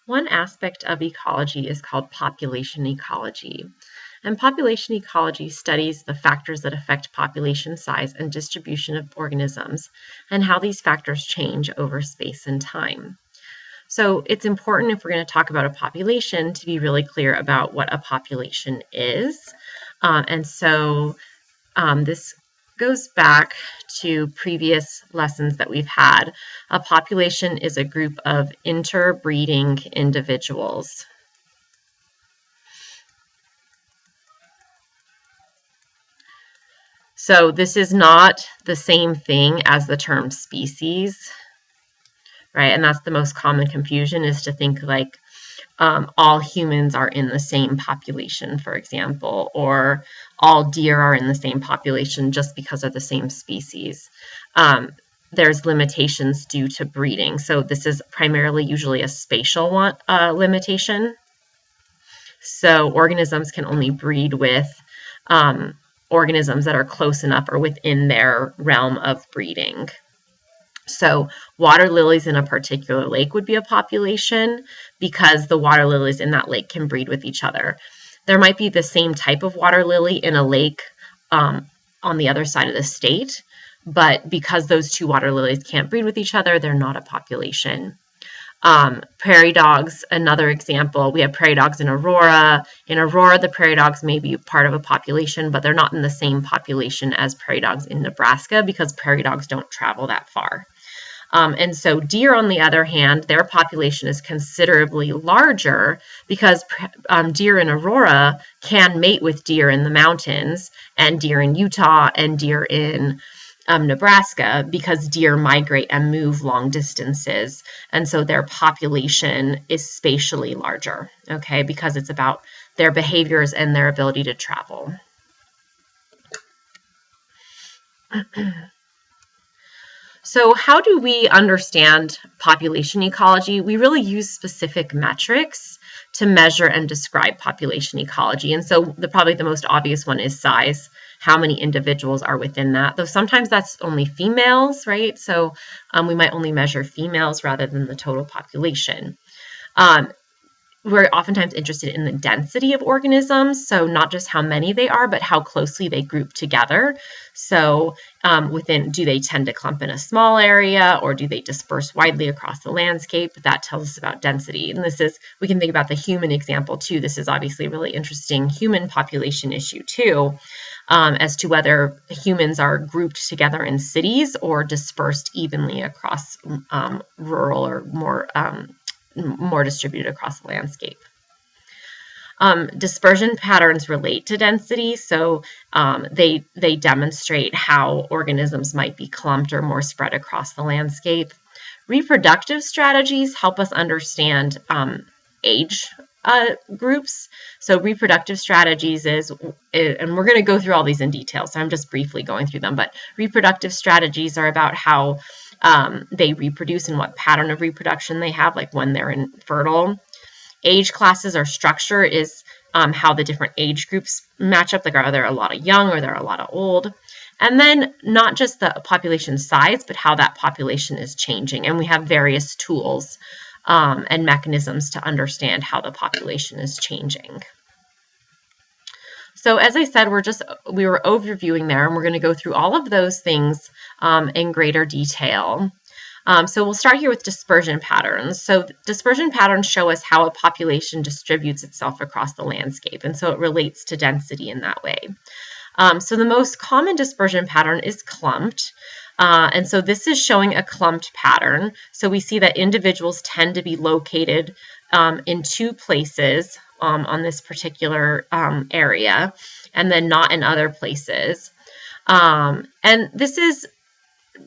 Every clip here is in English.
One aspect of ecology is called population ecology. And population ecology studies the factors that affect population size and distribution of organisms and how these factors change over space and time. So it's important, if we're going to talk about a population, to be really clear about what a population is. This goes back to previous lessons that we've had. A population is a group of interbreeding individuals. So this is not the same thing as the term species, right? And that's the most common confusion, is to think like all humans are in the same population, for example, or all deer are in the same population just because they're the same species. There's limitations due to breeding. So this is primarily usually a spatial limitation. So organisms can only breed with organisms that are close enough or within their realm of breeding. So water lilies in a particular lake would be a population because the water lilies in that lake can breed with each other. There might be the same type of water lily in a lake on the other side of the state, but because those two water lilies can't breed with each other, they're not a population. Prairie dogs, another example. We have prairie dogs in Aurora. In Aurora, the prairie dogs may be part of a population, but they're not in the same population as prairie dogs in Nebraska because prairie dogs don't travel that far. And so deer, on the other hand, their population is considerably larger because deer in Aurora can mate with deer in the mountains and deer in Utah and deer in Nebraska, because deer migrate and move long distances. And so their population is spatially larger, okay, because it's about their behaviors and their ability to travel. So how do we understand population ecology? We really use specific metrics to measure and describe population ecology. And so probably the most obvious one is size. How many individuals are within that, though sometimes that's only females, right? So we might only measure females rather than the total population. We're oftentimes interested in the density of organisms, so not just how many they are, but how closely they group together. So do they tend to clump in a small area, or do they disperse widely across the landscape? That tells us about density. And we can think about the human example too. This is obviously a really interesting human population issue too, as to whether humans are grouped together in cities or dispersed evenly across rural or more distributed across the landscape. Dispersion patterns relate to density, so they demonstrate how organisms might be clumped or more spread across the landscape. Reproductive strategies help us understand age groups. So reproductive strategies and we're going to go through all these in detail, so I'm just briefly going through them, but reproductive strategies are about how they reproduce and what pattern of reproduction they have, like when they're infertile. Age classes or structure is how the different age groups match up, like are there a lot of young or there are a lot of old. And then not just the population size, but how that population is changing. And we have various tools and mechanisms to understand how the population is changing. So as I said, we were overviewing there, and we're going to go through all of those things in greater detail. So we'll start here with dispersion patterns. So dispersion patterns show us how a population distributes itself across the landscape, and so it relates to density in that way. So the most common dispersion pattern is clumped. And so this is showing a clumped pattern. So we see that individuals tend to be located in two places on this particular area, and then not in other places. And this is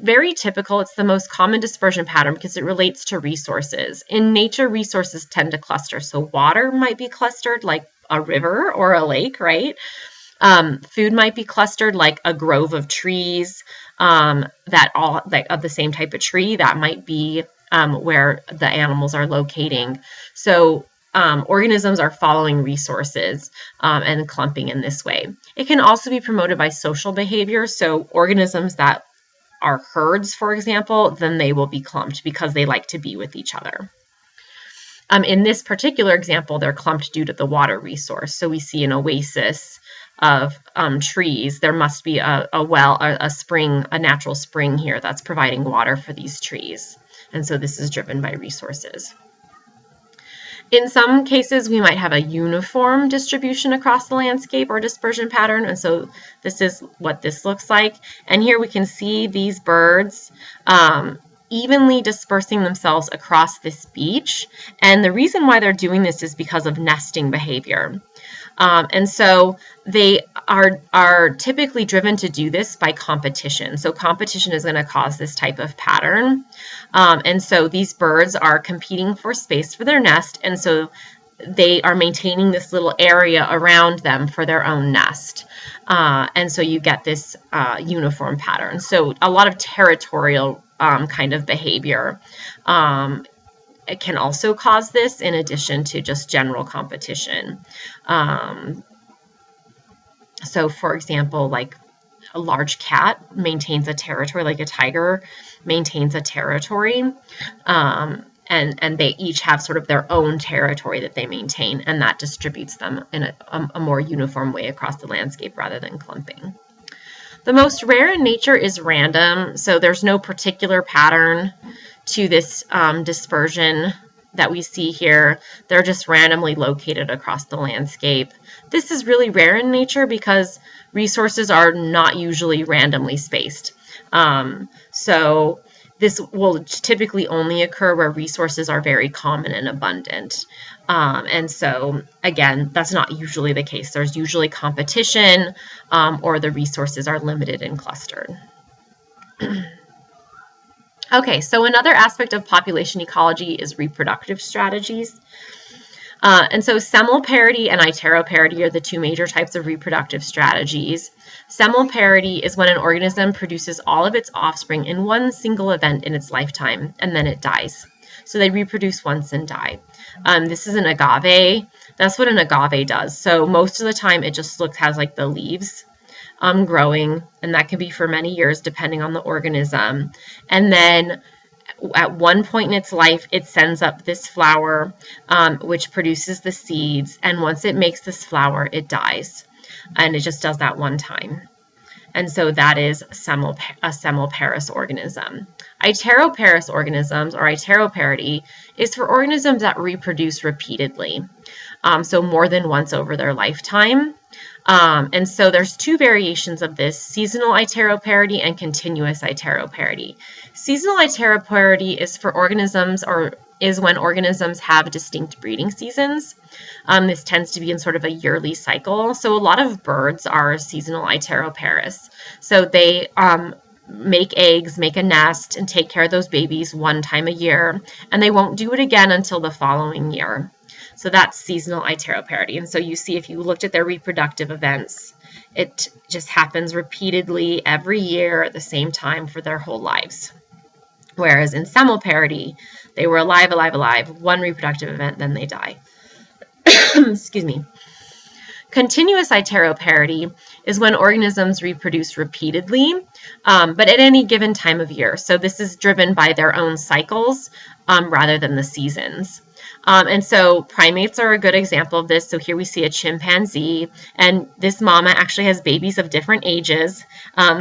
very typical. It's the most common dispersion pattern because it relates to resources. In nature, resources tend to cluster. So water might be clustered like a river or a lake, right? Food might be clustered like a grove of trees that all like of the same type of tree. That might be where the animals are locating. So organisms are following resources and clumping in this way. It can also be promoted by social behavior. So organisms that are herds, for example, then they will be clumped because they like to be with each other. In this particular example, they're clumped due to the water resource. So we see an oasis of trees. There must be a well, a spring, a natural spring here that's providing water for these trees. And so this is driven by resources. In some cases, we might have a uniform distribution across the landscape or dispersion pattern. And so this is what this looks like. And here we can see these birds evenly dispersing themselves across this beach. And the reason why they're doing this is because of nesting behavior. And so they are typically driven to do this by competition. So competition is going to cause this type of pattern. And so these birds are competing for space for their nest. And so they are maintaining this little area around them for their own nest. And so you get this uniform pattern. So a lot of territorial kind of behavior it can also cause this, in addition to just general competition. So for example, like a large cat maintains a territory, like a tiger maintains a territory, and they each have sort of their own territory that they maintain, and that distributes them in a more uniform way across the landscape rather than clumping. The most rare in nature is random, so there's no particular pattern to this dispersion that we see here. They're just randomly located across the landscape. This is really rare in nature because resources are not usually randomly spaced. So this will typically only occur where resources are very common and abundant. And so, again, that's not usually the case. There's usually competition or the resources are limited and clustered. Okay, so another aspect of population ecology is reproductive strategies. And so semal parity and iteroparity are the two major types of reproductive strategies. Semal parity is when an organism produces all of its offspring in one single event in its lifetime, and then it dies. So they reproduce once and die. This is an agave. That's what an agave does. So most of the time it just has like the leaves growing, and that can be for many years depending on the organism. And then at one point in its life, it sends up this flower, which produces the seeds. And once it makes this flower, it dies. And it just does that one time. And so that is a semalparous organism. Iteroparous organisms, or iteroparity, is for organisms that reproduce repeatedly, so more than once over their lifetime. And so there's two variations of this: seasonal iteroparity and continuous iteroparity. Seasonal iteroparity is for organisms, or is when organisms have distinct breeding seasons. This tends to be in sort of a yearly cycle. So a lot of birds are seasonal iteroparous. So they make eggs, make a nest, and take care of those babies one time a year, and they won't do it again until the following year. So that's seasonal iteroparity. And so you see, if you looked at their reproductive events, it just happens repeatedly every year at the same time for their whole lives. Whereas in semalparity, they were alive, one reproductive event, then they die. Excuse me. Continuous iteroparity is when organisms reproduce repeatedly, but at any given time of year. So this is driven by their own cycles rather than the seasons. And so primates are a good example of this. So here we see a chimpanzee, and this mama actually has babies of different ages.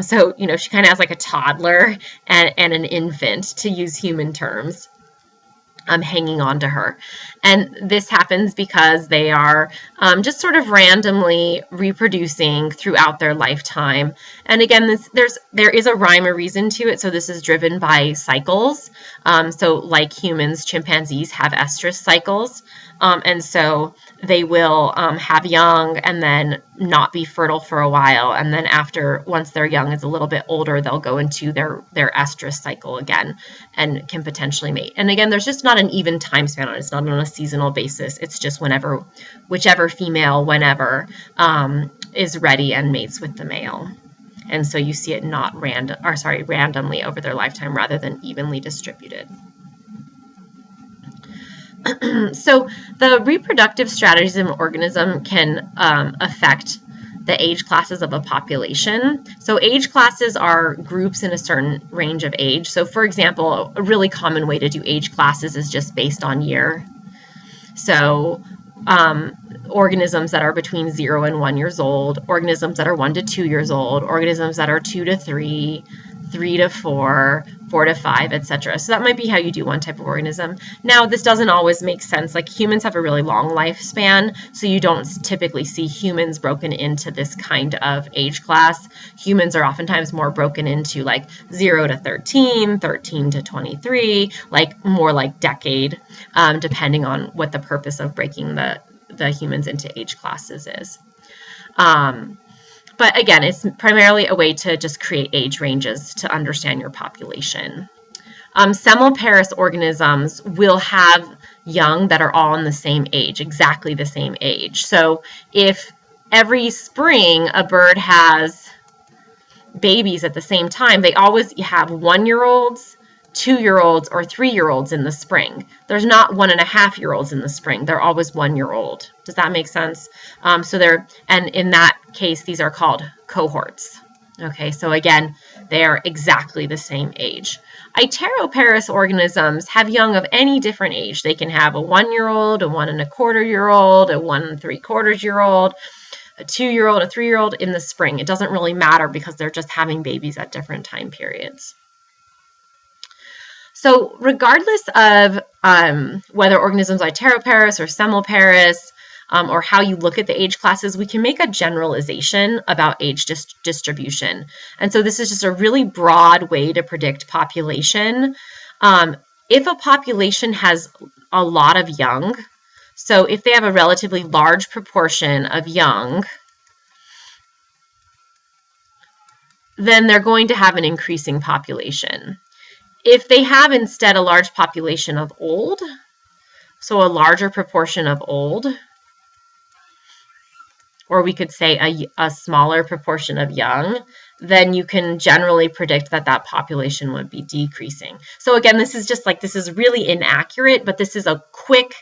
So, she kind of has like a toddler and an infant, to use human terms, hanging on to her. And this happens because they are just sort of randomly reproducing throughout their lifetime. And again, there is a rhyme or reason to it. So this is driven by cycles. So like humans, chimpanzees have estrus cycles. And so they will have young and then not be fertile for a while. And then once their young is a little bit older, they'll go into their estrus cycle again and can potentially mate. And again, there's just not an even time span on it. It's not on a seasonal basis. It's just whichever female, whenever, is ready and mates with the male. And so you see it randomly over their lifetime rather than evenly distributed. So the reproductive strategies of an organism can affect the age classes of a population. So age classes are groups in a certain range of age. So for example, a really common way to do age classes is just based on year. So organisms that are between 0 and 1 years old, organisms that are 1 to 2 years old, organisms that are 2 to 3, 3 to 4, 4 to 5, etc. So that might be how you do one type of organism. Now, this doesn't always make sense. Like, humans have a really long lifespan, so you don't typically see humans broken into this kind of age class. Humans are oftentimes more broken into like 0 to 13, 13 to 23, like more like decade, depending on what the purpose of breaking the humans into age classes is. But again, it's primarily a way to just create age ranges to understand your population. Semilparous organisms will have young that are all in the same age, exactly the same age. So if every spring a bird has babies at the same time, they always have 1-year-olds, 2-year-olds, or 3-year-olds in the spring. There's not 1.5-year-olds in the spring. They're always 1-year-old. Does that make sense? And in that case, these are called cohorts. Okay, so again, they are exactly the same age. Iteroparous organisms have young of any different age. They can have a 1-year-old, a 1.25-year-old, a 1 3/4-year-old, a 2-year-old, a 3-year-old in the spring. It doesn't really matter because they're just having babies at different time periods. So regardless of whether organisms are iteroparous or semilparous, or how you look at the age classes, we can make a generalization about age distribution. And so this is just a really broad way to predict population. If a population has a lot of young, so if they have a relatively large proportion of young, then they're going to have an increasing population. If they have instead a large population of old, so a larger proportion of old, or we could say a smaller proportion of young, then you can generally predict that that population would be decreasing. So again, this is really inaccurate, but this is a quick,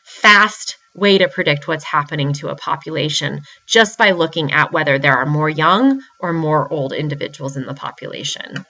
fast way to predict what's happening to a population just by looking at whether there are more young or more old individuals in the population.